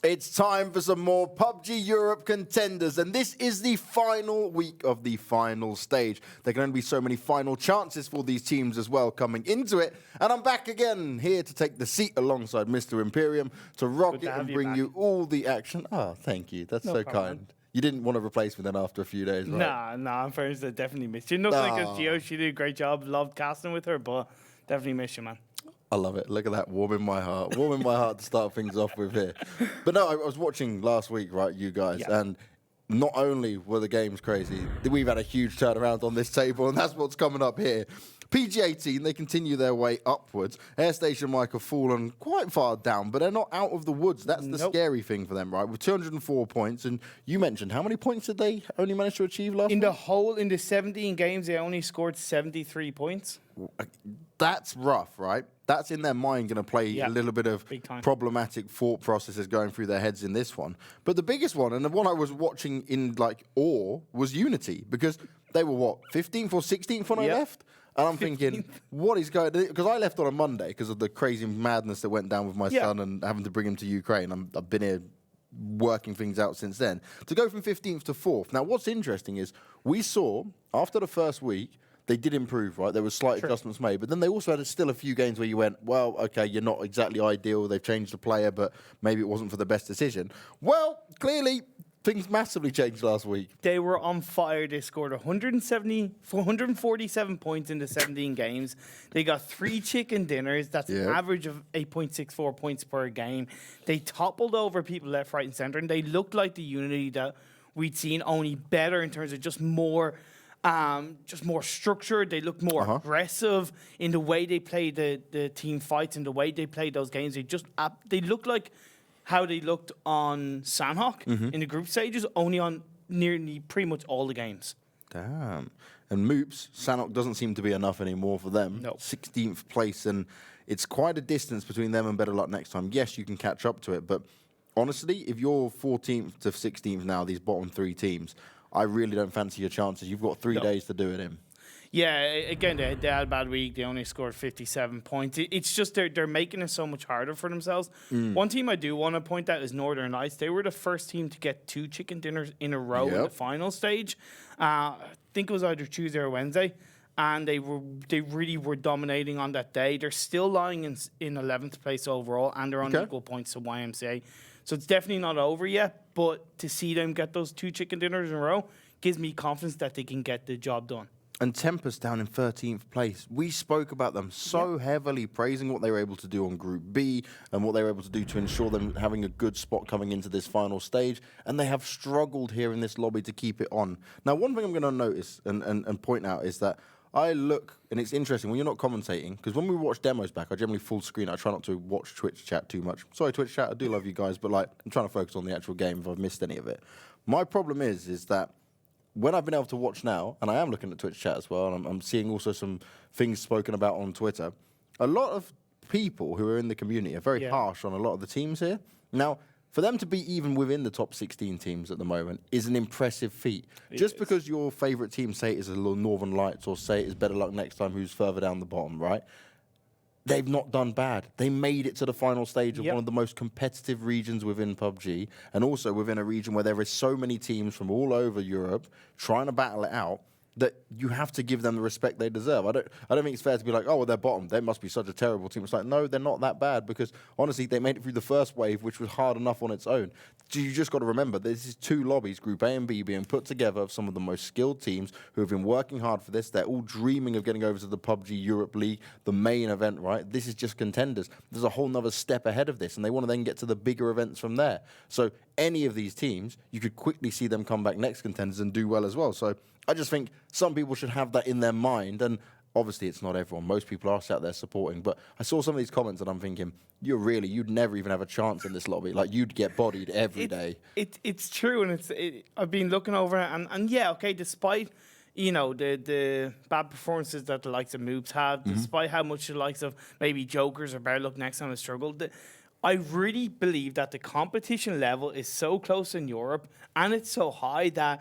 It's time for some more PUBG Europe contenders, and this is the final week of the final stage. There can only be so many final chances for these teams as well coming into it, and I'm back again here to take the seat alongside Mr. Imperium to rock it and bring you all the action. Oh, thank you. That's so kind. You didn't want to replace me then after a few days, right? Nah, I'm fair. I definitely missed you. Nothing against Gio. She did a great job. Loved casting with her, but definitely miss you, man. I love it. Look at that, warming my heart. Warming my heart to start things off with here. But no, I was watching last week, right, you guys, and not only were the games crazy, we've had a huge turnaround on this table, and that's what's coming up here. PG18, they continue their way upwards. Airstation Mike have fallen quite far down, but they're not out of the woods. That's the scary thing for them, right? With 204 points, and you mentioned, how many points did they only manage to achieve last week? In the 17 games, they only scored 73 points. That's rough, right? That's in their mind going to play a little bit of problematic thought processes going through their heads in this one. But the biggest one, and the one I was watching in like awe, was Unity, because they were, what, 15th or 16th when I left? And I'm thinking, what is going on? Because I left on a Monday because of the crazy madness that went down with my son and having to bring him to Ukraine. I've been here working things out since then. To go from 15th to 4th. Now, what's interesting is we saw, after the first week, they did improve, right? There were slight adjustments made, but then they also had still a few games where you went, well, okay, you're not exactly ideal. They've changed the player, but maybe it wasn't for the best decision. Well, clearly, things massively changed last week. They were on fire. They scored 447 points in the 17 games. They got 3 chicken dinners. That's an average of 8.64 points per game. They toppled over people left, right, and center, and they looked like the Unity that we'd seen, only better in terms of just more structured. They looked more aggressive in the way they played the team fights and the way they played those games. They looked like how they looked on Sanhok in the group stages, only on nearly pretty much all the games. Damn. And Moops, Sanhok doesn't seem to be enough anymore for them. No. 16th place, and it's quite a distance between them and BetterLuckNxTime. Yes, you can catch up to it, but honestly, if you're 14th to 16th now, these bottom 3 teams, I really don't fancy your chances. You've got 3 days to do it in. Yeah, again, they had a bad week. They only scored 57 points. It's just they're making it so much harder for themselves. One team I do want to point out is Northern Lights. They were the first team to get 2 chicken dinners in a row in the final stage. I think it was either Tuesday or Wednesday. And they really were dominating on that day. They're still lying in 11th place overall, and they're on equal points to YMCA. So it's definitely not over yet, but to see them get those 2 chicken dinners in a row gives me confidence that they can get the job done. And Tempest down in 13th place. We spoke about them so heavily, praising what they were able to do on Group B and what they were able to do to ensure them having a good spot coming into this final stage. And they have struggled here in this lobby to keep it on. Now, one thing I'm going to notice and point out is that I look, and it's interesting, when you're not commentating, because when we watch demos back, I generally full screen. I try not to watch Twitch chat too much. Sorry, Twitch chat, I do love you guys, but like I'm trying to focus on the actual game if I've missed any of it. My problem is that when I've been able to watch now, and I am looking at Twitch chat as well, and I'm seeing also some things spoken about on Twitter, a lot of people who are in the community are very harsh on a lot of the teams here. Now, for them to be even within the top 16 teams at the moment is an impressive feat. Just because your favourite team, say it is a Northern Lights or say it is BetterLuckNxTime who's further down the bottom, right? They've not done bad. They made it to the final stage of one of the most competitive regions within PUBG, and also within a region where there is so many teams from all over Europe trying to battle it out, that you have to give them the respect they deserve. I don't think it's fair to be like, oh, well, they're bottom. They must be such a terrible team. It's like, no, they're not that bad, because honestly, they made it through the first wave, which was hard enough on its own. You just got to remember, this is 2 lobbies, Group A and B, being put together of some of the most skilled teams who have been working hard for this. They're all dreaming of getting over to the PUBG Europe League, the main event, right? This is just contenders. There's a whole nother step ahead of this, and they want to then get to the bigger events from there. So any of these teams, you could quickly see them come back next contenders and do well as well. So I just think some people should have that in their mind, and obviously it's not everyone. Most people are out there supporting, but I saw some of these comments and I'm thinking, you'd never even have a chance in this lobby. Like, you'd get bodied every day. It's true, and I've been looking over it, and yeah, okay, despite the bad performances that the likes of Moops have, despite how much the likes of maybe Jokers or BetterLuckNxTime have struggled, I really believe that the competition level is so close in Europe and it's so high that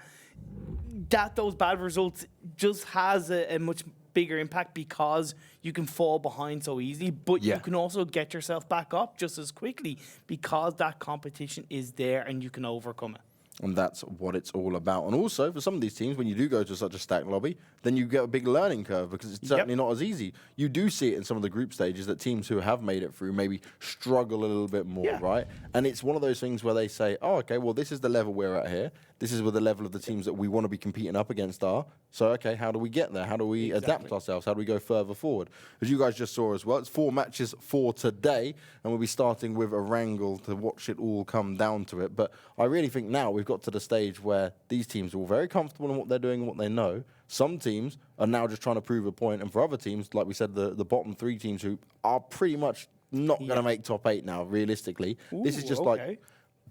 those bad results just has a much bigger impact because you can fall behind so easily, but you can also get yourself back up just as quickly because that competition is there and you can overcome it. And that's what it's all about. And also, for some of these teams, when you do go to such a stacked lobby, then you get a big learning curve because it's certainly not as easy. You do see it in some of the group stages that teams who have made it through maybe struggle a little bit more, right? And it's one of those things where they say, oh, okay, well, this is the level we're at here. This is where the level of the teams that we want to be competing up against are. So, okay, how do we get there? How do we adapt ourselves? How do we go further forward? As you guys just saw as well, it's 4 matches for today, and we'll be starting with Erangel to watch it all come down to it. But I really think now we've got to the stage where these teams are all very comfortable in what they're doing and what they know. Some teams are now just trying to prove a point, and for other teams, like we said, the bottom 3 teams who are pretty much not going to make top 8 now, realistically. Ooh, this is just like...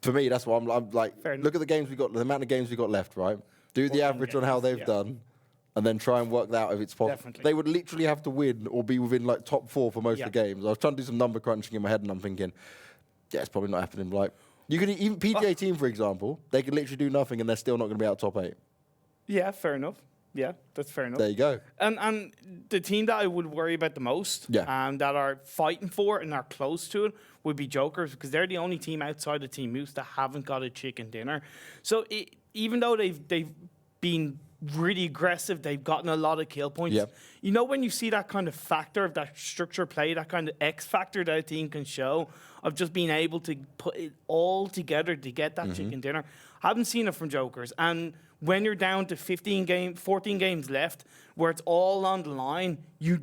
For me, that's why I'm like, look at the games we got, the amount of games we got left, right? Do the average on how they've done, and then try and work that out if it's possible. Definitely. They would literally have to win or be within like top 4 for most of the games. I was trying to do some number crunching in my head, and I'm thinking, yeah, it's probably not happening. Like, you can even PGA team, for example, they could literally do nothing, and they're still not going to be out top 8. Yeah, fair enough. Yeah, that's fair enough. There you go. And the team that I would worry about the most, that are fighting for it and are close to it, would be Jokers, because they're the only team outside of Team Moose that haven't got a chicken dinner. So even though they've been really aggressive, they've gotten a lot of kill points. Yep. You know, when you see that kind of factor of that structure play, that kind of X factor that a team can show of just being able to put it all together to get that chicken dinner, I haven't seen it from Jokers. And when you're down to 14 games left, where it's all on the line,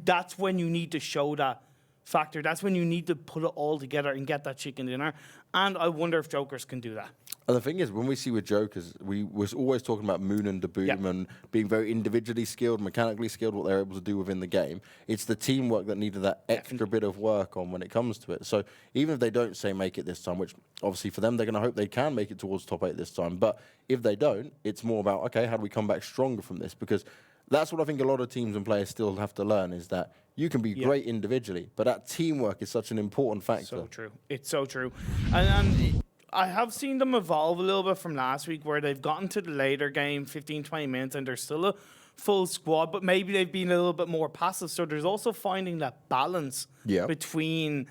that's when you need to show that factor. That's when you need to put it all together and get that chicken dinner. And I wonder if Jokers can do that. And the thing is, when we see with Jokers, we was always talking about Moon and Daboom and being very individually skilled, mechanically skilled, what they're able to do within the game. It's the teamwork that needed that extra bit of work on when it comes to it. So even if they don't say make it this time, which obviously for them, they're going to hope they can make it towards top 8 this time. But if they don't, it's more about, okay, how do we come back stronger from this? Because that's what I think a lot of teams and players still have to learn, is that you can be great individually, but that teamwork is such an important factor. So true. It's so true. And I have seen them evolve a little bit from last week, where they've gotten to the later game, 15, 20 minutes, and they're still a full squad, but maybe they've been a little bit more passive. So there's also finding that balance between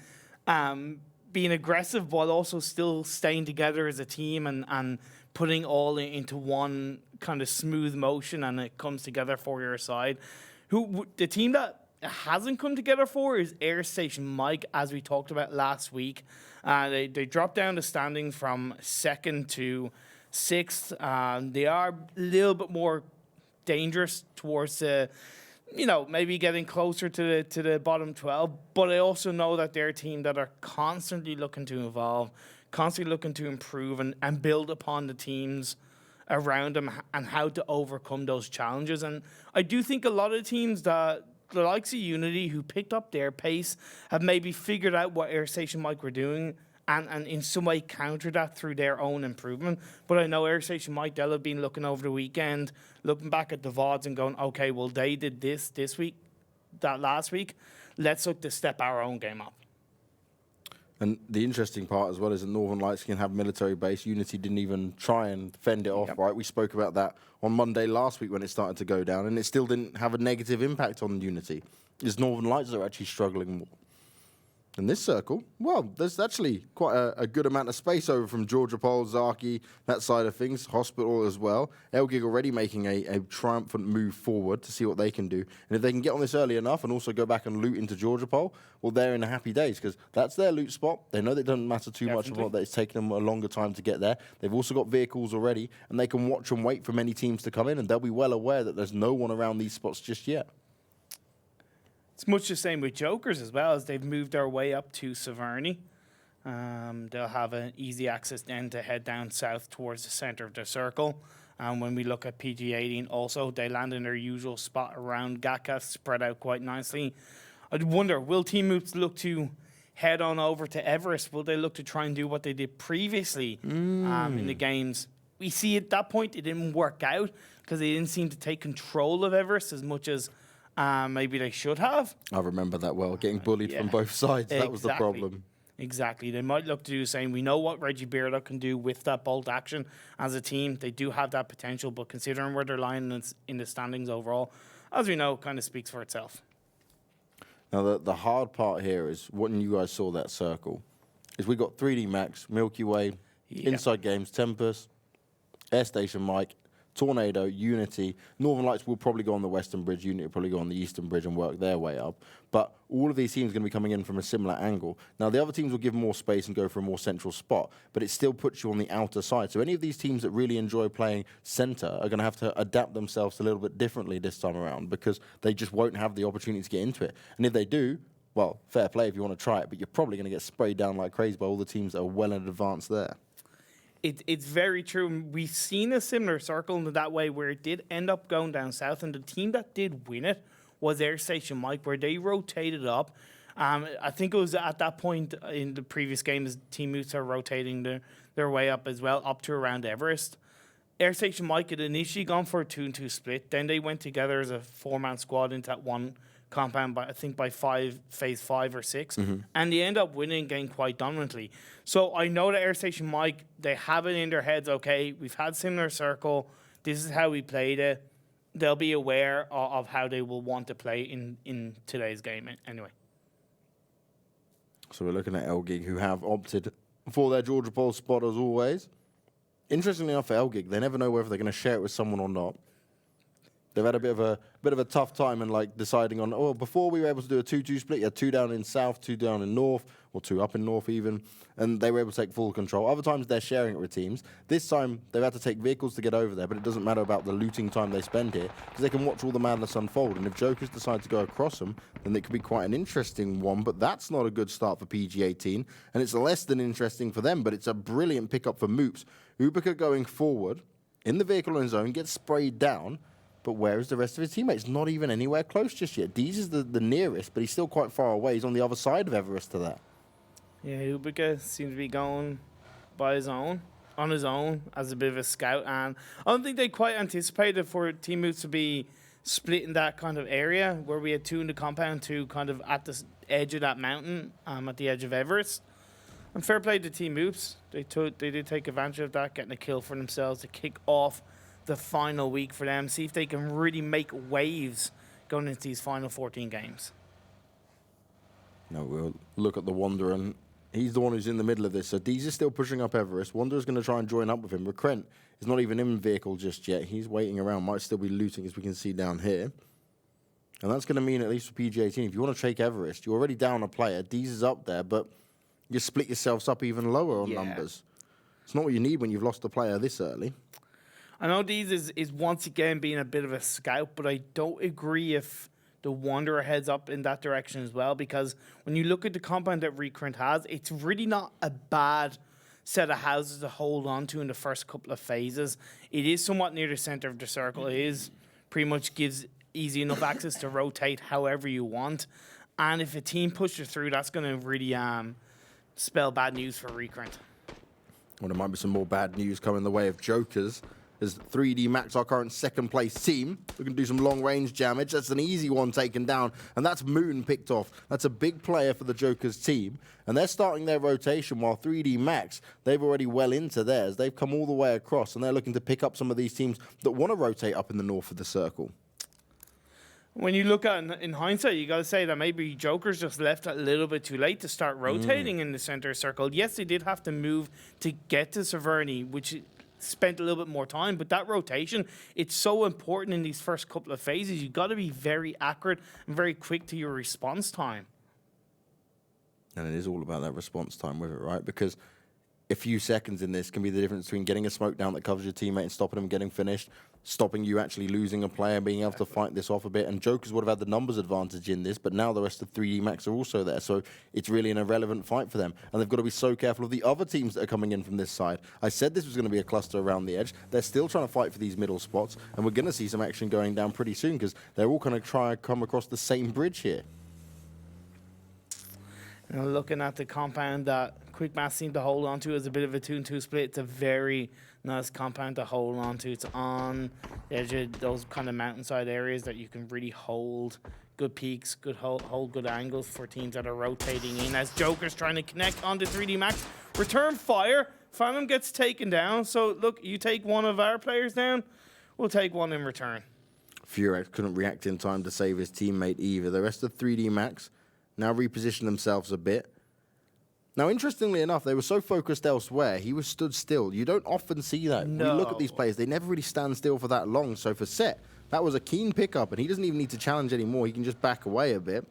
being aggressive while also still staying together as a team and putting all into one kind of smooth motion, and it comes together for your side. The team that hasn't come together for is Airstation Mike, as we talked about last week. They dropped down the standings from 2nd to 6th. They are a little bit more dangerous towards maybe getting closer to the bottom 12. But I also know that they're a team that are constantly looking to evolve, constantly looking to improve and build upon the teams around them and how to overcome those challenges. And I do think a lot of teams that the likes of Unity, who picked up their pace, have maybe figured out what Airstation Mike were doing and in some way countered that through their own improvement. But I know Airstation Mike, they'll have been looking over the weekend, looking back at the VODs and going, okay, well, they did this week, that last week. Let's look to step our own game up. And the interesting part as well is that Northern Lights can have military base. Unity didn't even try and fend it off, right? We spoke about that on Monday last week when it started to go down, and it still didn't have a negative impact on Unity. It's Northern Lights that are actually struggling more. In this circle, well, there's actually quite a good amount of space over from Georgia Pole, Zaki, that side of things, Hospital as well. ELGIG already making a triumphant move forward to see what they can do. And if they can get on this early enough and also go back and loot into Georgia Pole, well, they're in the happy days because that's their loot spot. They know that it doesn't matter too much about that it's taken them a longer time to get there. They've also got vehicles already, and they can watch and wait for many teams to come in, and they'll be well aware that there's no one around these spots just yet. It's much the same with Jokers as well, as they've moved their way up to Severny. They'll have an easy access then to head down south towards the centre of the circle. And when we look at PG18 also, they land in their usual spot around Gaka, spread out quite nicely. I'd wonder, will Team Moops look to head on over to Everest? Will they look to try and do what they did previously in the games? We see at that point it didn't work out because they didn't seem to take control of Everest as much as maybe they should have. I remember that well, getting bullied from both sides. That was the problem. Exactly. They might look to do the same. We know what Reggie Beardock can do with that bolt action as a team. They do have that potential, but considering where they're lying in the standings overall, as we know, kind of speaks for itself. Now, the hard part here is when you guys saw that circle, is we got 3D Max, Milky Way, InsideGames, Tempest, Airstation Mike, Tornado, Unity. Northern Lights will probably go on the Western Bridge. Unity will probably go on the Eastern Bridge and work their way up. But all of these teams are going to be coming in from a similar angle. Now, the other teams will give more space and go for a more central spot, but it still puts you on the outer side. So any of these teams that really enjoy playing center are going to have to adapt themselves a little bit differently this time around because they just won't have the opportunity to get into it. And if they do, well, fair play if you want to try it, but you're probably going to get sprayed down like crazy by all the teams that are well in advance there. It's very true. We've seen a similar circle in that way where it did end up going down south, and the team that did win it was Airstation Mike, where they rotated up. I think it was at that point in the previous game as Team Moots are rotating their way up as well, up to around Everest. Airstation Mike had initially gone for a 2-2 split. Then they went together as a 4-man squad into that one compound by phase 5 or 6, and they end up winning game quite dominantly. So I know that Airstation Mike, they have it in their heads, okay, we've had similar circle, this is how we played it. They'll be aware of how they will want to play in today's game anyway. So we're looking at LGIG, who have opted for their Georgia Bowl spot as always. Interestingly enough for LGIG, they never know whether they're going to share it with someone or not. They've had a bit of a tough time in like deciding on, oh, before we were able to do a 2-2 split, you had 2 down in south, 2 down in north, or 2 up in north even, and they were able to take full control. Other times they're sharing it with teams. This time they've had to take vehicles to get over there, but it doesn't matter about the looting time they spend here, because they can watch all the madness unfold, and if Jokers decide to go across them, then it could be quite an interesting one, but that's not a good start for PG-18, and it's less than interesting for them, but it's a brilliant pickup for Moops. Ubica going forward, in the vehicle in zone, gets sprayed down, but where is the rest of his teammates? Not even anywhere close just yet. Deez is the nearest, but he's still quite far away. He's on the other side of Everest to that. Yeah, Ubica seems to be going on his own, as a bit of a scout. And I don't think they quite anticipated for Team Moots to be split in that kind of area, where we had 2 in the compound, 2 kind of at the edge of that mountain, at the edge of Everest. And fair play to Team Moots. They did take advantage of that, getting a kill for themselves to kick off the final week for them, see if they can really make waves going into these final 14 games. No, we'll look at the Wanderer, and he's the one who's in the middle of this. So Deez is still pushing up Everest. Wanderer's going to try and join up with him. Recrent is not even in vehicle just yet. He's waiting around, might still be looting, as we can see down here. And that's going to mean, at least for PG-18, if you want to take Everest, you're already down a player. Deez is up there, but you split yourselves up even lower on numbers. It's not what you need when you've lost a player this early. I know Deez is once again being a bit of a scout, but I don't agree if the Wanderer heads up in that direction as well, because when you look at the compound that Recurrent has, it's really not a bad set of houses to hold on to in the first couple of phases. It is somewhat near the center of the circle. It is pretty much gives easy enough access to rotate however you want. And if a team pushes through, that's going to really spell bad news for Recurrent. Well, there might be some more bad news coming the way of Jokers, as 3D Max, our current second place team, we can do some long range damage. That's an easy one taken down, and that's Moon picked off. That's a big player for the Jokers team, and they're starting their rotation while 3D Max, they've already well into theirs. They've come all the way across, and they're looking to pick up some of these teams that want to rotate up in the north of the circle. When you look at in hindsight, you got to say that maybe Joker's just left a little bit too late to start rotating in the center circle. Yes, they did have to move to get to Severny, which spent a little bit more time, but that rotation, it's so important in these first couple of phases. You've got to be very accurate and very quick to your response time. And it is all about that response time with it, right? Because a few seconds in this can be the difference between getting a smoke down that covers your teammate and stopping them getting finished, stopping you actually losing a player, being able to fight this off a bit. And Jokers would have had the numbers advantage in this, but now the rest of 3D Max are also there. So it's really an irrelevant fight for them. And they've got to be so careful of the other teams that are coming in from this side. I said this was going to be a cluster around the edge. They're still trying to fight for these middle spots, and we're going to see some action going down pretty soon because they're all going to try and come across the same bridge here. Looking at the compound that Quick Mass seem to hold on to as a bit of a 2-2 split. It's a very nice compound to hold on to. It's on the edge of those kind of mountainside areas that you can really hold good peaks, hold good angles for teams that are rotating in. As Joker's trying to connect onto 3D Max. Return fire. Phantom gets taken down. So, look, you take one of our players down, we'll take one in return. Furex couldn't react in time to save his teammate either. The rest of 3D Max now reposition themselves a bit. Now, interestingly enough, they were so focused elsewhere, he was stood still. You don't often see that. No. We look at these players, they never really stand still for that long. So for Set, that was a keen pickup, and he doesn't even need to challenge anymore. He can just back away a bit.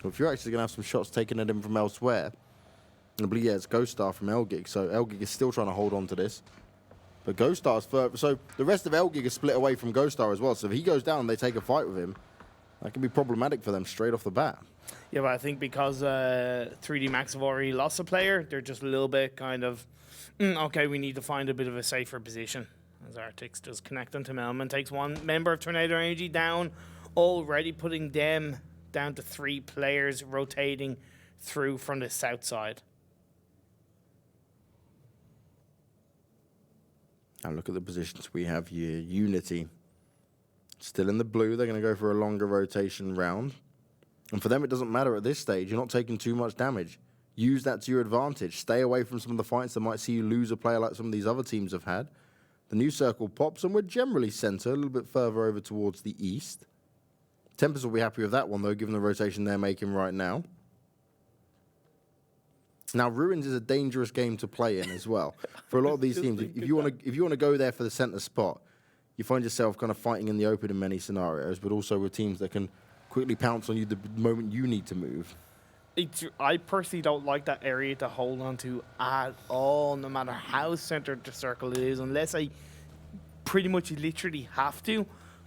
But Furex is going to have some shots taken at him from elsewhere. And I believe, yeah, it's ghostar from ELGIG. So ELGIG is still trying to hold on to this. But ghostar's further. So the rest of ELGIG is split away from ghostar as well. So if he goes down and they take a fight with him, that can be problematic for them straight off the bat. Yeah, but I think because 3D Max have already lost a player, they're just a little bit kind of, okay, we need to find a bit of a safer position. As Arctics does connect onto Melman, takes one member of Tornado Energy down, already putting them down to 3 players rotating through from the south side. Now look at the positions we have here. Unity, still in the blue. They're going to go for a longer rotation round. And for them, it doesn't matter at this stage. You're not taking too much damage. Use that to your advantage. Stay away from some of the fights that might see you lose a player like some of these other teams have had. The new circle pops, and we're generally center, a little bit further over towards the east. Tempest will be happy with that one, though, given the rotation they're making right now. Now, Ruins is a dangerous game to play in as well. For a lot of these teams, if you want to go there for the center spot, you find yourself kind of fighting in the open in many scenarios, but also with teams that can quickly pounce on you the moment you need to move. I personally don't like that area to hold on to at all, no matter how centered the circle it is, unless I pretty much literally have to.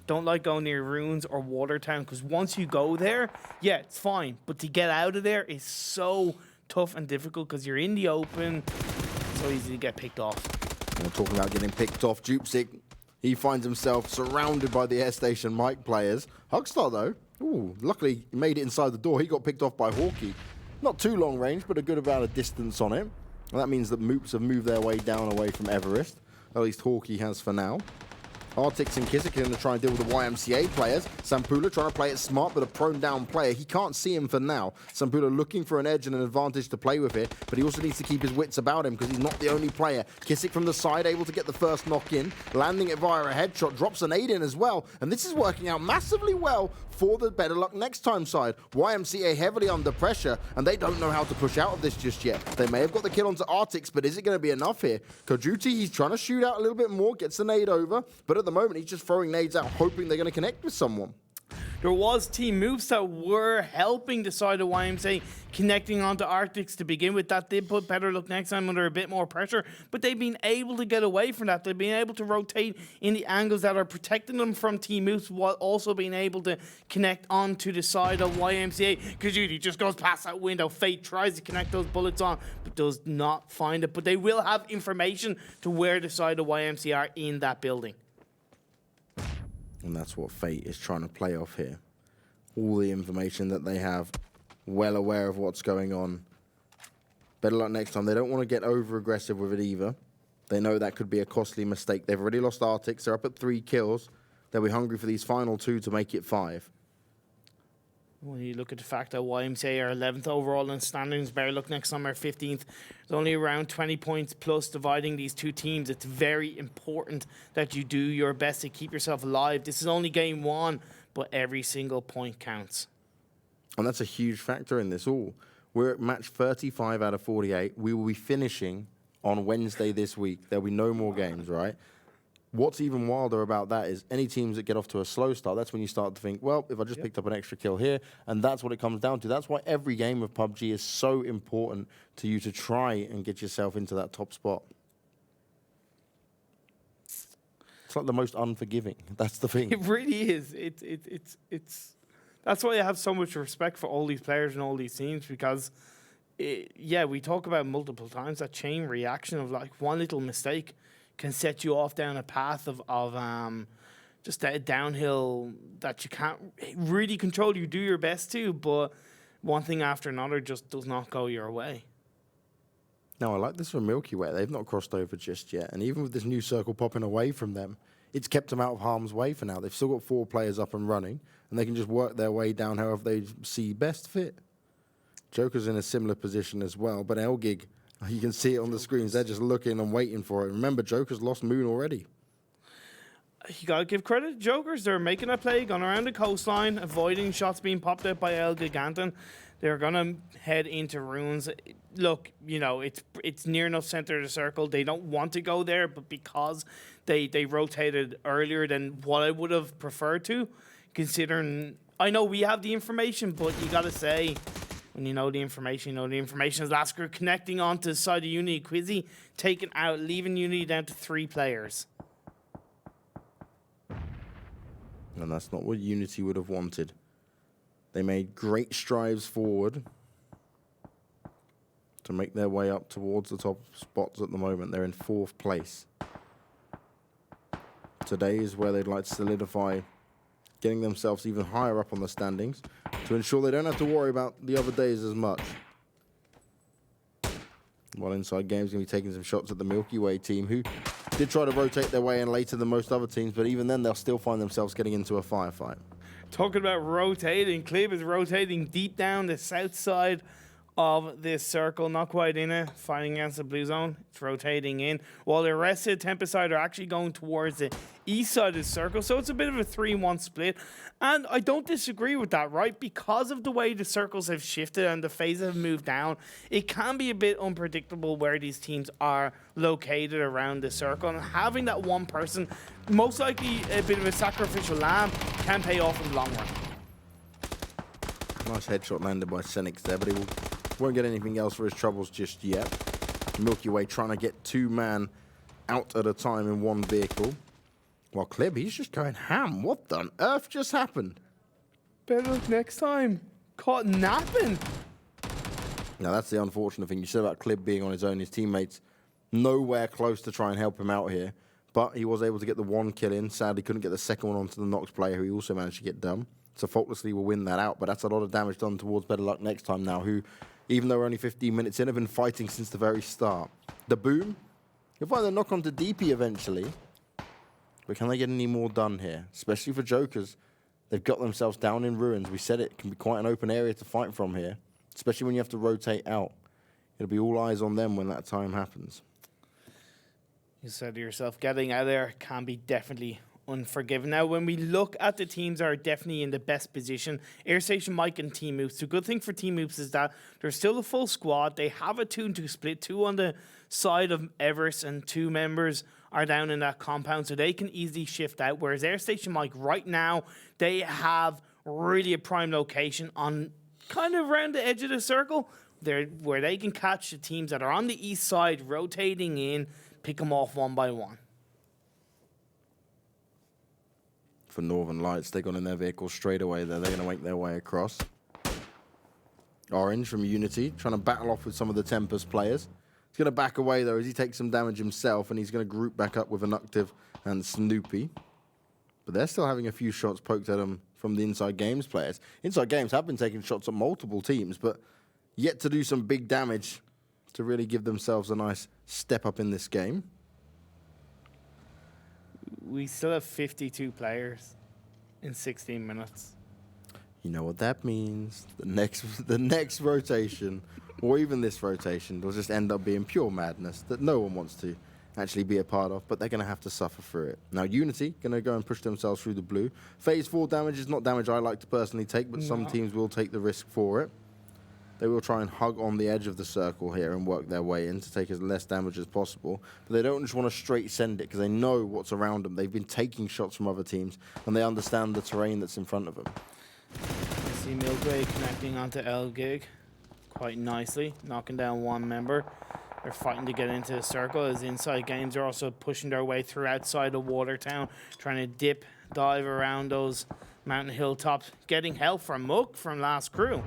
Don't like going near Ruins or Watertown, because once you go there, yeah, it's fine. But to get out of there is so tough and difficult because you're in the open. It's so easy to get picked off. And we're talking about getting picked off. Jupsik, he finds himself surrounded by the Airstation mic players. Hugstar, though, ooh, luckily he made it inside the door. He got picked off by Hawkeye. Not too long range, but a good amount of distance on it. And that means that Moops have moved their way down away from Everest. At least Hawkeye has for now. Artix and Kissick are going to try and deal with the YMCA players. Sampula trying to play it smart, but a prone down player. He can't see him for now. Sampula looking for an edge and an advantage to play with it, but he also needs to keep his wits about him because he's not the only player. Kissick from the side, able to get the first knock in, landing it via a headshot, drops a nade in as well. And this is working out massively well for the BetterLuckNxTime side. YMCA heavily under pressure, and they don't know how to push out of this just yet. They may have got the kill onto Artix, but is it going to be enough here? Kojuti, he's trying to shoot out a little bit more, gets the nade over, but at the moment, he's just throwing nades out, hoping they're going to connect with someone. There was team moves that were helping the side of YMCA connecting onto Arctics to begin with. That did put BetterLuckNxTime under a bit more pressure, but they've been able to get away from that. They've been able to rotate in the angles that are protecting them from team moves while also being able to connect onto the side of YMCA. Kajuti just goes past that window. Fate tries to connect those bullets on, but does not find it. But they will have information to where the side of YMCA are in that building. And that's what Fate is trying to play off here. All the information that they have, well aware of what's going on. BetterLuckNxTime, they don't want to get over-aggressive with it either. They know that could be a costly mistake. They've already lost Artix. They're up at 3 kills. They'll be hungry for these final 2 to make it 5. When you look at the fact that YMCA are 11th overall in standings, BetterLuckNxTime are 15th. There's only around 20 points plus dividing these two teams. It's very important that you do your best to keep yourself alive. This is only game 1, but every single point counts. And that's a huge factor in this all. We're at match 35 out of 48. We will be finishing on Wednesday this week. There'll be no more games, right? What's even wilder about that is any teams that get off to a slow start, that's when you start to think, well, if I just picked up an extra kill here, and that's what it comes down to. That's why every game of PUBG is so important to you to try and get yourself into that top spot. It's like the most unforgiving. That's the thing. It really is. It's that's why I have so much respect for all these players and all these teams because, yeah, we talk about multiple times that chain reaction of like one little mistake can set you off down a path of just a downhill that you can't really control. You do your best to, but one thing after another just does not go your way. Now, I like this for Milky Way. They've not crossed over just yet. And even with this new circle popping away from them, it's kept them out of harm's way for now. They've still got 4 players up and running, and they can just work their way down however they see best fit. Joker's in a similar position as well, but ELGIG, you can see it on the screens. They're just looking and waiting for it. Remember, Joker's lost Moon already. You gotta give credit to Jokers. They're making a play, going around the coastline, avoiding shots being popped out by ELGIGANTEN. They're gonna head into ruins. Look, you know, it's near enough center of the circle. They don't want to go there, but because they rotated earlier than what I would have preferred to, considering I know we have the information, but you gotta say, when you know the information, you know the information. Lasker connecting onto the side of Unity. Quizzy taken out, leaving Unity down to 3 players. And that's not what Unity would have wanted. They made great strides forward to make their way up towards the top spots at the moment. They're in 4th place. Today is where they'd like to solidify getting themselves even higher up on the standings to ensure they don't have to worry about the other days as much. While InsideGames going to be taking some shots at the Milky Way team, who did try to rotate their way in later than most other teams, but even then they'll still find themselves getting into a firefight. Talking about rotating, Clib is rotating deep down the south side of this circle, not quite in it, fighting against the blue zone. It's rotating in, while the rest of the Tempest side are actually going towards the east side of the circle, so it's a bit of a 3-1 split. And I don't disagree with that, right? Because of the way the circles have shifted and the phases have moved down, it can be a bit unpredictable where these teams are located around the circle. And having that one person, most likely a bit of a sacrificial lamb, can pay off in the long run. Nice headshot landed by seniks there, but he won't get anything else for his troubles just yet. Milky Way trying to get 2-man out at a time in one vehicle. While Clib, he's just going ham. What the earth just happened? Better luck next time. Caught napping. Now, that's the unfortunate thing. You said about Clib being on his own. His teammates nowhere close to try and help him out here. But he was able to get the 1 kill in. Sadly, couldn't get the second one onto the Nox player, who he also managed to get done. So Faultlessly will win that out. But that's a lot of damage done towards BetterLuckNxTime now, who, even though we're only 15 minutes in, have been fighting since the very start. The boom. You'll find the knock onto DP eventually. But can they get any more done here? Especially for Jokers. They've got themselves down in ruins. We said it can be quite an open area to fight from here. Especially when you have to rotate out. It'll be all eyes on them when that time happens. You said to yourself, getting out of there can be definitely unforgiving. Now, when we look at the teams that are definitely in the best position, Airstation, Mike, and Team Oops. The good thing for Team Oops is that they're still a full squad. They have a 2-2 split, 2 on the side of Everest, and 2 members are down in that compound, so they can easily shift out. Whereas Airstation, Mike, right now, they have really a prime location on kind of around the edge of the circle, where they can catch the teams that are on the east side, rotating in, pick them off one by one. For Northern Lights, they got in their vehicle straight away there. They're going to make their way across. Orange from Unity, trying to battle off with some of the Tempest players. He's going to back away, though, as he takes some damage himself, and he's going to group back up with Anuctive and Snoopy. But they're still having a few shots poked at them from the InsideGames players. InsideGames have been taking shots at multiple teams, but yet to do some big damage to really give themselves a nice step up in this game. We still have 52 players in 16 minutes. You know what that means. The next rotation, or even this rotation, will just end up being pure madness that no one wants to actually be a part of, but they're going to have to suffer through it. Now, Unity going to go and push themselves through the blue. Phase 4 damage is not damage I like to personally take, but some teams will take the risk for it. They will try and hug on the edge of the circle here and work their way in to take as less damage as possible. But they don't just want to straight send it because they know what's around them. They've been taking shots from other teams, and they understand the terrain that's in front of them. You see Milkway connecting onto ELGIG quite nicely, knocking down one member. They're fighting to get into the circle as InsideGames are also pushing their way through outside of Watertown, trying to dip, dive around those mountain hilltops, getting help from Mook from last crew.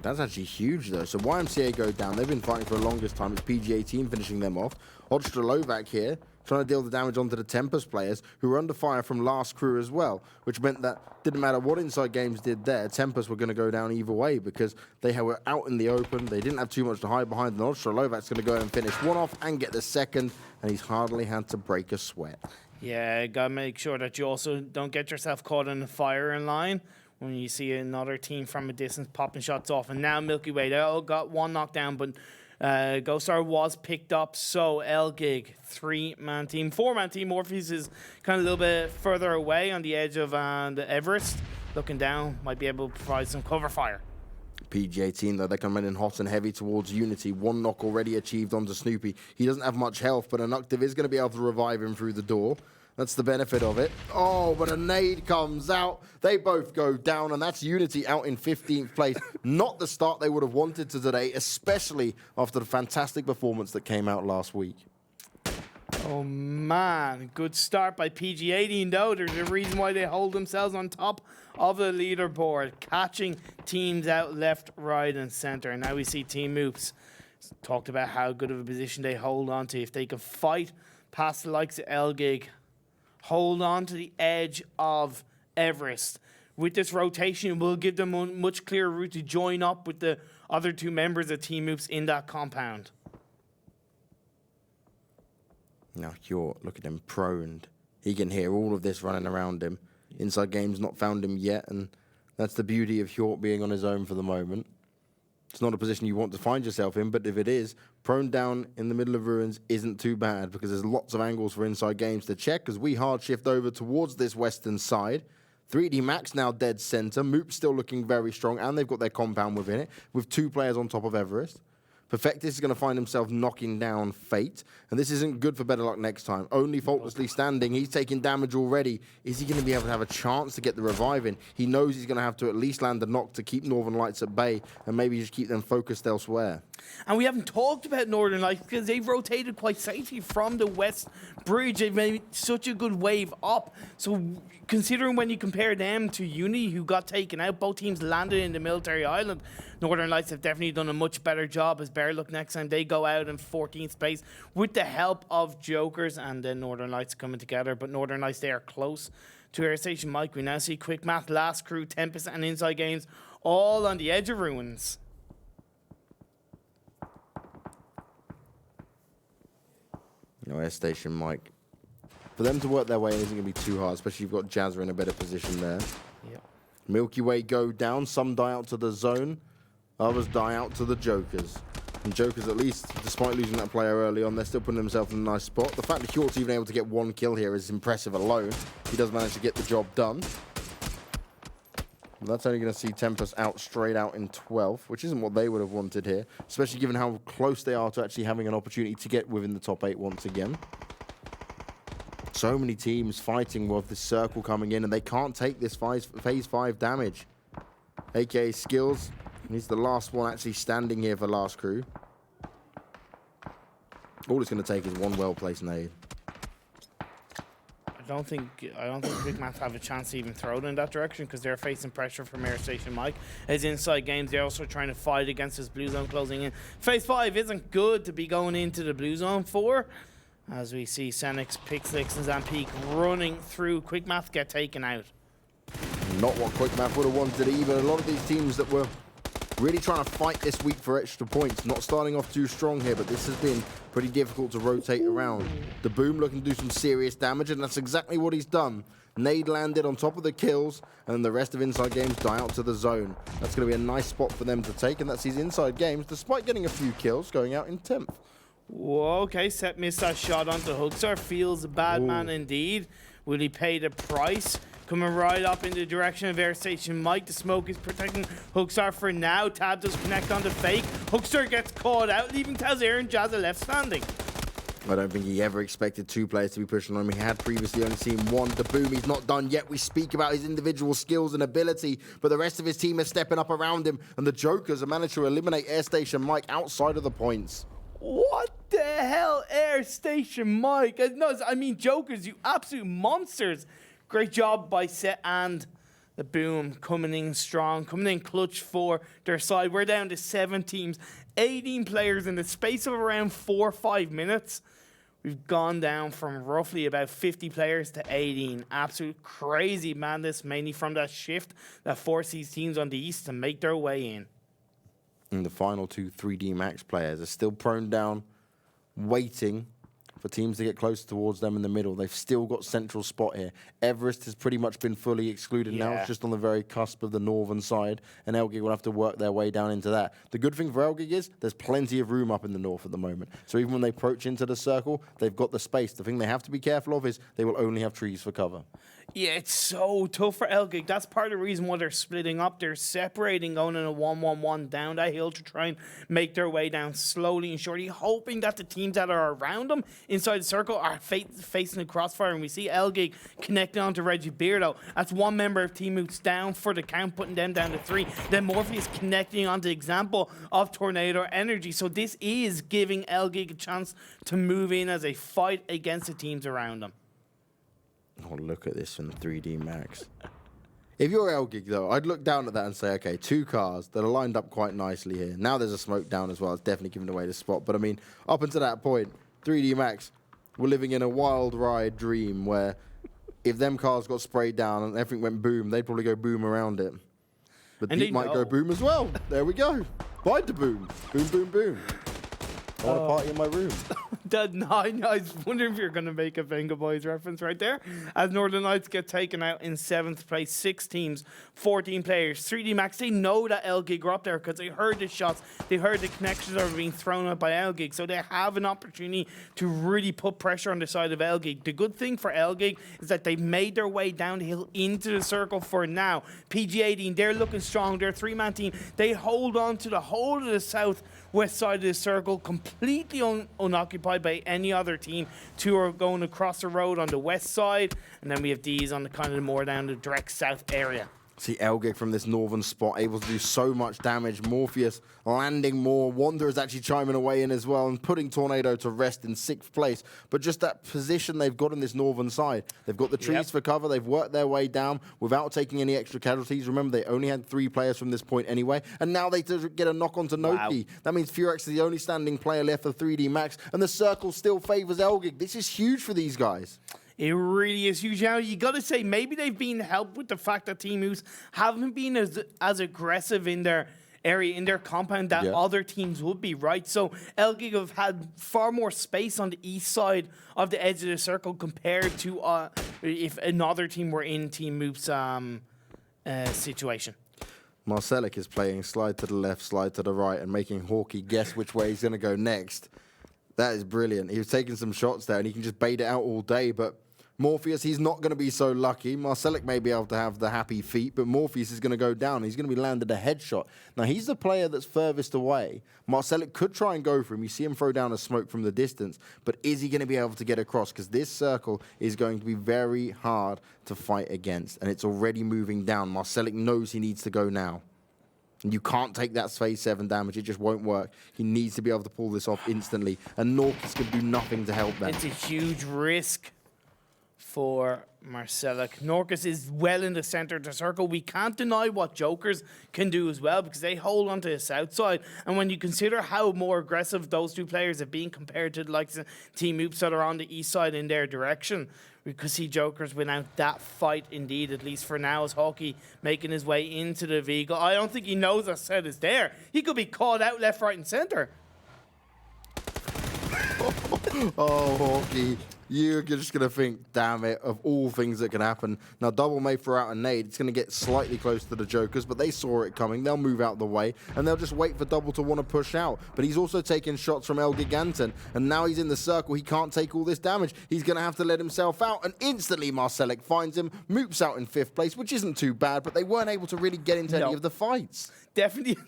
That's actually huge, though. So YMCA go down. They've been fighting for the longest time. It's PGA team finishing them off. Odstrelovac here, trying to deal the damage onto the Tempest players, who were under fire from last crew as well, which meant that didn't matter what InsideGames did there, Tempest were going to go down either way because they were out in the open. They didn't have too much to hide behind. And Odstrelovac's going to go and finish one off and get the second, and he's hardly had to break a sweat. Yeah, got to make sure that you also don't get yourself caught in the firing line when you see another team from a distance popping shots off. And now Milky Way, they all got one knockdown, but ghostar was picked up. So ELGIG, 3-man team. 4-man team, MOORPHEUS is kind of a little bit further away on the edge of the Everest. Looking down, might be able to provide some cover fire. PGA team, though, they're coming in hot and heavy towards Unity. One knock already achieved onto Snoopy. He doesn't have much health, but Anuctive is going to be able to revive him through the door. That's the benefit of it. Oh, but a nade comes out. They both go down, and that's Unity out in 15th place. Not the start they would have wanted to today, especially after the fantastic performance that came out last week. Oh, man. Good start by PG18, though. There's a reason why they hold themselves on top of the leaderboard, catching teams out left, right, and center. And now we see Team Moops talked about how good of a position they hold on to. If they can fight past the likes of ELGIG, hold on to the edge of Everest. With this rotation, we'll give them a much clearer route to join up with the other two members of Team Moops in that compound. Now, Hjort, look at him, proned. He can hear all of this running around him. InsideGames not found him yet, and that's the beauty of Hjort being on his own for the moment. It's not a position you want to find yourself in, but if it is, prone down in the middle of ruins isn't too bad because there's lots of angles for InsideGames to check as we hard shift over towards this western side. 3D Max now dead center. Moop still looking very strong, and they've got their compound within it with 2 players on top of Everest. Perfectus is going to find himself knocking down Fate, and this isn't good for BetterLuckNxTime. Only Faultlessly standing. He's taking damage already. Is he going to be able to have a chance to get the revive in? He knows he's going to have to at least land a knock to keep Northern Lights at bay and maybe just keep them focused elsewhere. And we haven't talked about Northern Lights because they've rotated quite safely from the West Bridge. They've made such a good wave up. So considering when you compare them to Uni, who got taken out, both teams landed in the military island. Northern Lights have definitely done a much better job as BetterLuckNxTime. They go out in 14th place with the help of Jokers and then Northern Lights coming together. But Northern Lights, they are close to Airstation Mike. We now see Quick Math, Last Crew, Tempest and InsideGames all on the edge of ruins. You know, Airstation Mike. For them to work their way in isn't going to be too hard, especially if you've got Jazza in a better position there. Yep. Milky Way go down. Some die out to the zone. Others die out to the Jokers. And Jokers, at least, despite losing that player early on, they're still putting themselves in a nice spot. The fact that Hjort's even able to get 1 kill here is impressive alone. He does manage to get the job done. But that's only going to see Tempest out straight out in 12th, which isn't what they would have wanted here, especially given how close they are to actually having an opportunity to get within the top 8 once again. So many teams fighting with this circle coming in, and they can't take this phase 5 damage. AKA Skills. He's the last one actually standing here for Last Crew. All it's going to take is 1 well-placed nade. I don't think Quick Math have a chance to even throw it in that direction because they're facing pressure from Airstation Mike. As InsideGames, they're also trying to fight against this blue zone closing in. Phase 5 isn't good to be going into the blue zone for. As we see seniks, Pixlix and Zampeek running through. Quick Math get taken out. Not what Quick Math would have wanted either. A lot of these teams that were really trying to fight this week for extra points. Not starting off too strong here, but this has been pretty difficult to rotate around. The Boom looking to do some serious damage, and that's exactly what he's done. Nade landed on top of the kills, and the rest of InsideGames die out to the zone. That's going to be a nice spot for them to take, and that's his InsideGames, despite getting a few kills, going out in 10th. Whoa, okay, Set missed that shot onto Hugstar. Feels a bad man indeed. Will he pay the price? Coming right up in the direction of Airstation Mike. The smoke is protecting Hugstar for now. Tab does connect on the fake. Hugstar gets caught out, leaving ToWzErA and Jazza left standing. I don't think he ever expected 2 players to be pushing on him. He had previously only seen 1. The Boom, he's not done yet. We speak about his individual skills and ability, but the rest of his team is stepping up around him, and the Jokers have managed to eliminate Airstation Mike outside of the points. What the hell, Airstation Mike? No, I mean, Jokers, you absolute monsters. Great job by Set and the Boom coming in strong, coming in clutch for their side. We're down to 7 teams, 18 players in the space of around 4 or 5 minutes. We've gone down from roughly about 50 players to 18. Absolute crazy madness, mainly from that shift that forced these teams on the East to make their way in. And the final two 3D Max players are still prone down, waiting for teams to get closer towards them in the middle. They've still got central spot here. Everest has pretty much been fully excluded now. It's just on the very cusp of the northern side, and Elgig will have to work their way down into that. The good thing for Elgig is there's plenty of room up in the north at the moment. So even when they approach into the circle, they've got the space. The thing they have to be careful of is they will only have trees for cover. Yeah, it's so tough for Elgig. That's part of the reason why they're splitting up. They're separating, going in a 1-1-1 down that hill to try and make their way down slowly and surely, hoping that the teams that are around them inside the circle are facing the crossfire. And we see Elgig connecting onto Reggie Beardo. That's one member of Team Moots down for the count, putting them down to 3. Then Morpheus connecting onto the example of Tornado Energy. So this is giving Elgig a chance to move in as a fight against the teams around them. Oh, look at this from 3D Max. If you're Elgig, though, I'd look down at that and say, okay, 2 cars that are lined up quite nicely here. Now there's a smoke down as well. It's definitely giving away the spot. But, I mean, up until that point, 3D Max were living in a wild ride dream where if them cars got sprayed down and everything went boom, they'd probably go boom around it. But Deep might go boom as well. There we go. Bide the boom. Boom, boom, boom. I want to party in my room. I was wondering if you're going to make a Venga Boys reference right there. As Northern Lights get taken out in 7th place, 6 teams, 14 players. 3D Max, they know that Elgig are up there because they heard the shots. They heard the connections that were being thrown out by Elgig. So they have an opportunity to really put pressure on the side of Elgig. The good thing for Elgig is that they made their way down the hill into the circle for now. PG18, they're looking strong. They're a 3-man team. They hold on to the whole of the southwest side of the circle, completely unoccupied by any other team. 2 are going across the road on the west side, and then we have these on the kind of more down the direct south area. See Elgig from this northern spot able to do so much damage. Morpheus landing more. Wanderer's actually chiming away in as well and putting Tornado to rest in 6th place. But just that position they've got on this northern side. They've got the trees for cover. They've worked their way down without taking any extra casualties. Remember, they only had 3 players from this point anyway. And now they get a knock onto Noki. Wow. That means Furex is the only standing player left for 3D Max. And the circle still favors Elgig. This is huge for these guys. It really is huge. Now, you got to say, maybe they've been helped with the fact that Team Moose haven't been as aggressive in their area, in their compound that other teams would be, right? So Elgig have had far more space on the east side of the edge of the circle compared to if another team were in Team Moose situation. Marcelek is playing slide to the left, slide to the right, and making Hawkey guess which way he's going to go next. That is brilliant. He was taking some shots there, and he can just bait it out all day, but Morpheus, he's not going to be so lucky. Marcelek may be able to have the happy feet, but Morpheus is going to go down. He's going to be landed a headshot. Now, he's the player that's furthest away. Marcelek could try and go for him. You see him throw down a smoke from the distance, but is he going to be able to get across? Because this circle is going to be very hard to fight against, and it's already moving down. Marcelek knows he needs to go now. And you can't take that phase 7 damage. It just won't work. He needs to be able to pull this off instantly. And KnorkiS can do nothing to help them. It's a huge risk for Marcelek. KnorkiS is well in the center of the circle. We can't deny what Jokers can do as well because they hold onto the south side. And when you consider how more aggressive those 2 players have been compared to the likes of Team Oops that are on the east side in their direction, we could see Jokers win out that fight indeed, at least for now, as Hawkey making his way into the vehicle. I don't think he knows that set is there. He could be caught out left, right, and center. Oh, Hawkey. You're just going to think, damn it, of all things that can happen. Now, Double may throw out a nade. It's going to get slightly close to the Jokers, but they saw it coming. They'll move out the way, and they'll just wait for Double to want to push out. But he's also taking shots from ELGIGANTEN, and now he's in the circle. He can't take all this damage. He's going to have to let himself out, and instantly Marcelek finds him, moops out in 5th place, which isn't too bad, but they weren't able to really get into any of the fights. Definitely.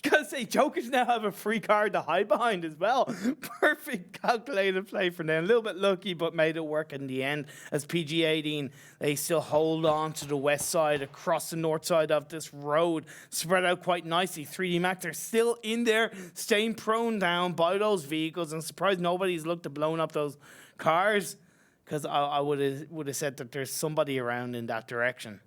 Gotta say, Jokers now have a free card to hide behind as well. Perfect calculated play for them. A little bit lucky, but made it work in the end. As PG18, they still hold on to the west side across the north side of this road. Spread out quite nicely. 3D Max are still in there, staying prone down by those vehicles. I'm surprised nobody's looked at blowing up those cars, because I would have said that there's somebody around in that direction.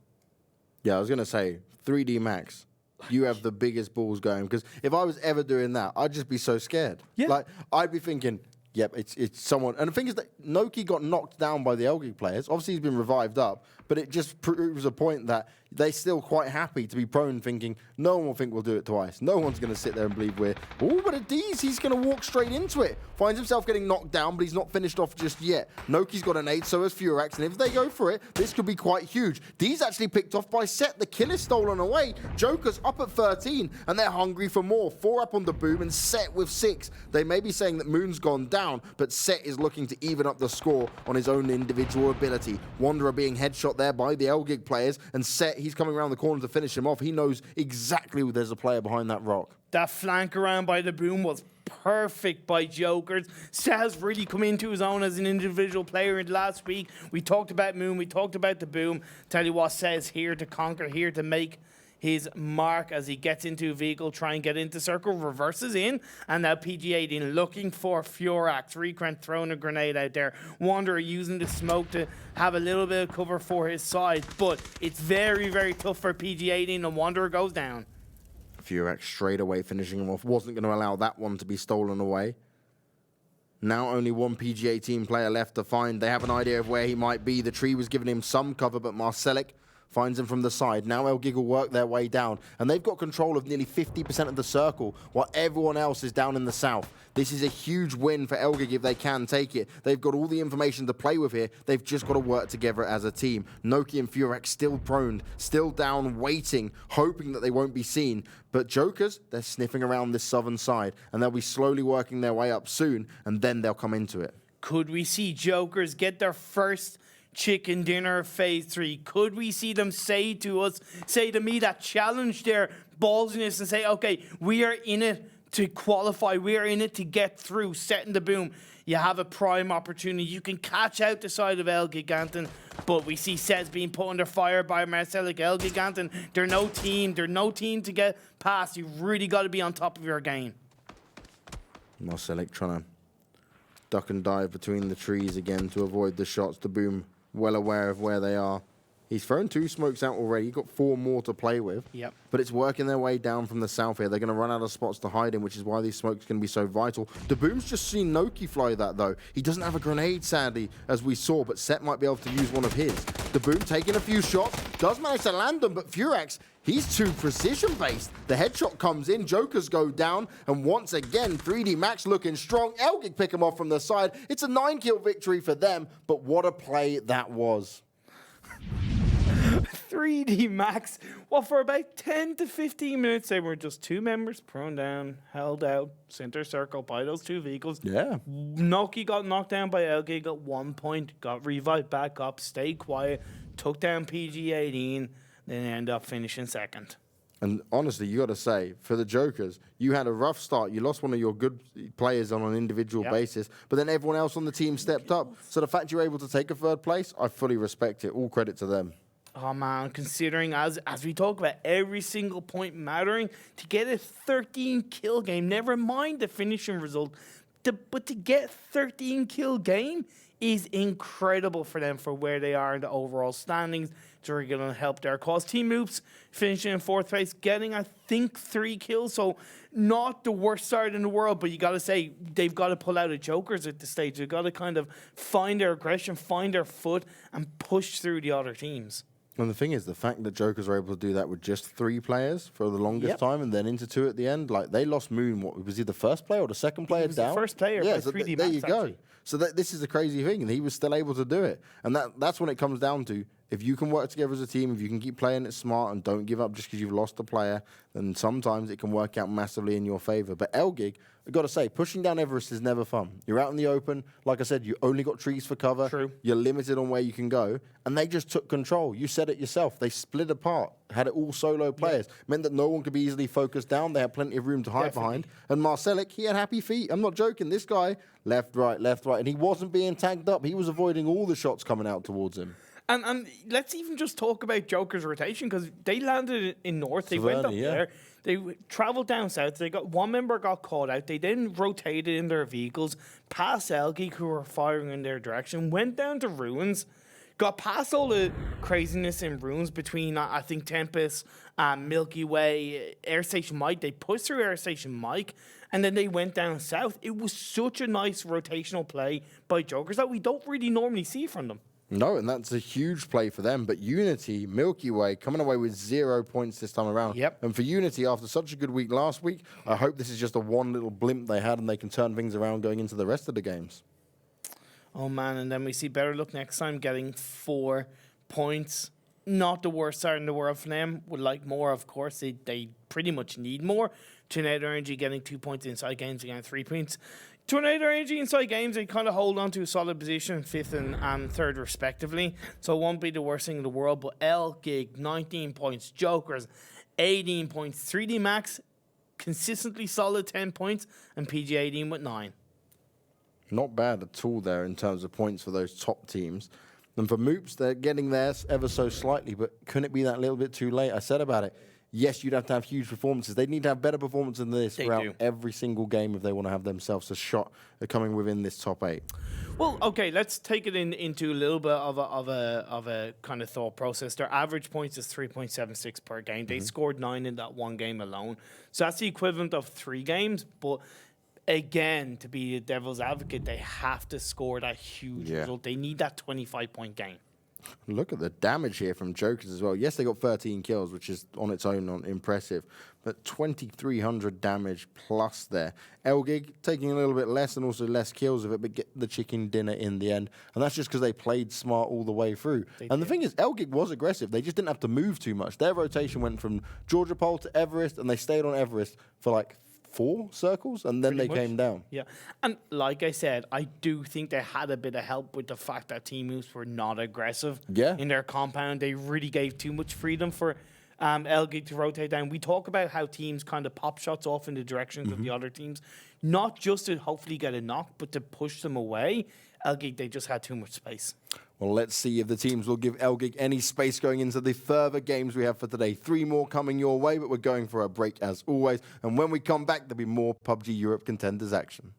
Yeah, I was going to say, 3D Max. You have the biggest balls going, because if I was ever doing that, I'd just be so scared. Yeah. Like, I'd be thinking, Yep, it's someone. And the thing is that Noki got knocked down by the Elgig players. Obviously, he's been revived up, but it just proves a point that they're still quite happy to be prone, thinking no one will think we'll do it twice. No one's going to sit there and believe we're... Oh, but at D's, he's going to walk straight into it. Finds himself getting knocked down, but he's not finished off just yet. Noki's got an 8, so has fEJK, and if they go for it, this could be quite huge. D's actually picked off by Set. The kill is stolen away. Joker's up at 13, and they're hungry for more. 4 up on the boom, and Set with 6. They may be saying that Moon's gone down, but Set is looking to even up the score on his own individual ability. Wanderer being headshot there by the Elgig players, and Set, he's coming around the corner to finish him off. He knows exactly there's a player behind that rock. That flank around by the boom was perfect by Jokers. Set has really come into his own as an individual player in the last week. We talked about Moon, we talked about the boom. Tell you what, Set's here to conquer, here to make his mark as he gets into a vehicle, try and get into circle, reverses in, and now PG-18 looking for fEJK. Frequent throwing a grenade out there. Wanderer using the smoke to have a little bit of cover for his side, but it's very, very tough for PG-18, and Wanderer goes down. fEJK straight away finishing him off. Wasn't going to allow that one to be stolen away. Now only one PG-18 player left to find. They have an idea of where he might be. The tree was giving him some cover, but Marcelek finds him from the side. Now Elgig will work their way down, and they've got control of nearly 50% of the circle, while everyone else is down in the south. This is a huge win for Elgig if they can take it. They've got all the information to play with here. They've just got to work together as a team. Noki and fEJK still prone, still down, waiting, hoping that they won't be seen. But Jokers, they're sniffing around this southern side, and they'll be slowly working their way up soon, and then they'll come into it. Could we see Jokers get their first chicken dinner phase 3? Could we see them say to me that challenge their ballsiness and say, okay, we are in it to qualify, we are in it to get through, setting the boom. You have a prime opportunity. You can catch out the side of ELGIGANTEN, but we see Sets being put under fire by Marcelek. ELGIGANTEN, they're no team. They're no team to get past. You've really got to be on top of your game. Marcelek trying to duck and dive between the trees again to avoid the shots. The boom well aware of where they are. He's thrown 2 smokes out already. He's got 4 more to play with. Yep. But it's working their way down from the south here. They're going to run out of spots to hide in, which is why these smokes can be so vital. The boom's just seen Noki fly that, though. He doesn't have a grenade, sadly, as we saw, but Set might be able to use one of his. The boom taking a few shots. Does manage to land them, but fEJK, he's too precision-based. The headshot comes in, Jokers go down, and once again, 3D Max looking strong. Elgig pick him off from the side. It's a 9-kill victory for them, but what a play that was. 3D Max. Well, for about 10 to 15 minutes, they were just 2 members prone down, held out, center circle by those 2 vehicles. Yeah. Noki got knocked down by Elgig at 1 point, got revived back up, stayed quiet, took down PG-18, then ended up finishing second. And honestly, you got to say, for the Jokers, you had a rough start. You lost one of your good players on an individual basis, but then everyone else on the team stepped up. So the fact you were able to take a 3rd place, I fully respect it. All credit to them. Oh man, considering as we talk about every single point mattering, to get a 13 kill game, never mind the finishing result, but to get 13 kill game is incredible for them for where they are in the overall standings. They're going to help their cause. Team Oops finishing in 4th place, getting, I think, 3 kills. So not the worst start in the world, but you got to say they've got to pull out of Jokers at this stage. They've got to kind of find their aggression, find their foot, and push through the other teams. And the thing is, the fact that Jokers are able to do that with just 3 players for the longest time and then into 2 at the end, like they lost Moon, what was he, the 1st player or the 2nd player down? The 1st player by so 3D there Max, you go. actually. So this is a crazy thing, and he was still able to do it. And that's when it comes down to, if you can work together as a team, if you can keep playing it smart and don't give up just because you've lost a player, then sometimes it can work out massively in your favor. But Elgig, I've got to say, pushing down Everest is never fun. You're out in the open. Like I said, you only got trees for cover. True. You're limited on where you can go. And they just took control. You said it yourself. They split apart, had it all solo players. Meant that no one could be easily focused down. They had plenty of room to hide behind. And Marcelek, he had happy feet. I'm not joking. This guy, left, right. And he wasn't being tagged up. He was avoiding all the shots coming out towards him. And let's even just talk about Joker's rotation, because they landed in north. They went up there. They travelled down south. They got 1 member got caught out. They then rotated in their vehicles past Elgig, who were firing in their direction, went down to ruins, got past all the craziness in runes between, I think, Tempest, Milky Way, Airstation Mike. They pushed through Airstation Mike, and then they went down south. It was such a nice rotational play by Jokers that we don't really normally see from them. No, and that's a huge play for them. But Unity, Milky Way, coming away with 0 points this time around. Yep. And for Unity, after such a good week last week, I hope this is just a one little blimp they had and they can turn things around going into the rest of the games. Oh, man. And then we see BetterLuckNxTime getting 4 points. Not the worst start in the world for them. Would like more, of course. They pretty much need more. Tornado Energy getting 2 points inside games, again 3 points. Tornado Energy inside games, they kind of hold on to a solid position, 5th and 3rd respectively. So it won't be the worst thing in the world. But ELGIG, 19 points. Jokers, 18 points. 3D Max, consistently solid 10 points. And PG18 with 9. Not bad at all there in terms of points for those top teams. And for Moops, they're getting theirs ever so slightly, but couldn't it be that little bit too late? I said about it. Yes, you'd have to have huge performances. They need to have better performances than this throughout every single game if they want to have themselves a shot at coming within this top 8. Well, okay, let's take it into a little bit of a kind of thought process. Their average points is 3.76 per game. They scored 9 in that one game alone. So that's the equivalent of 3 games. But again, to be a devil's advocate, they have to score that huge result. They need that 25-point game. Look at the damage here from Jokers as well. Yes, they got 13 kills, which is on its own impressive, but 2,300 damage plus there. ELGIG taking a little bit less and also less kills of it, but get the chicken dinner in the end. And that's just because they played smart all the way through. The thing is, ELGIG was aggressive. They just didn't have to move too much. Their rotation went from Georgia Pole to Everest, and they stayed on Everest for like 4 circles, and then they came down. Yeah, and like I said, I do think they had a bit of help with the fact that Team Moose were not aggressive in their compound. They really gave too much freedom for ELGIG to rotate down. We talk about how teams kind of pop shots off in the directions of the other teams, not just to hopefully get a knock, but to push them away. ELGIG, they just had too much space. Well, let's see if the teams will give ELGIG any space going into the further games we have for today. 3 more coming your way, but we're going for a break as always. And when we come back, there'll be more PUBG Europe Contenders action.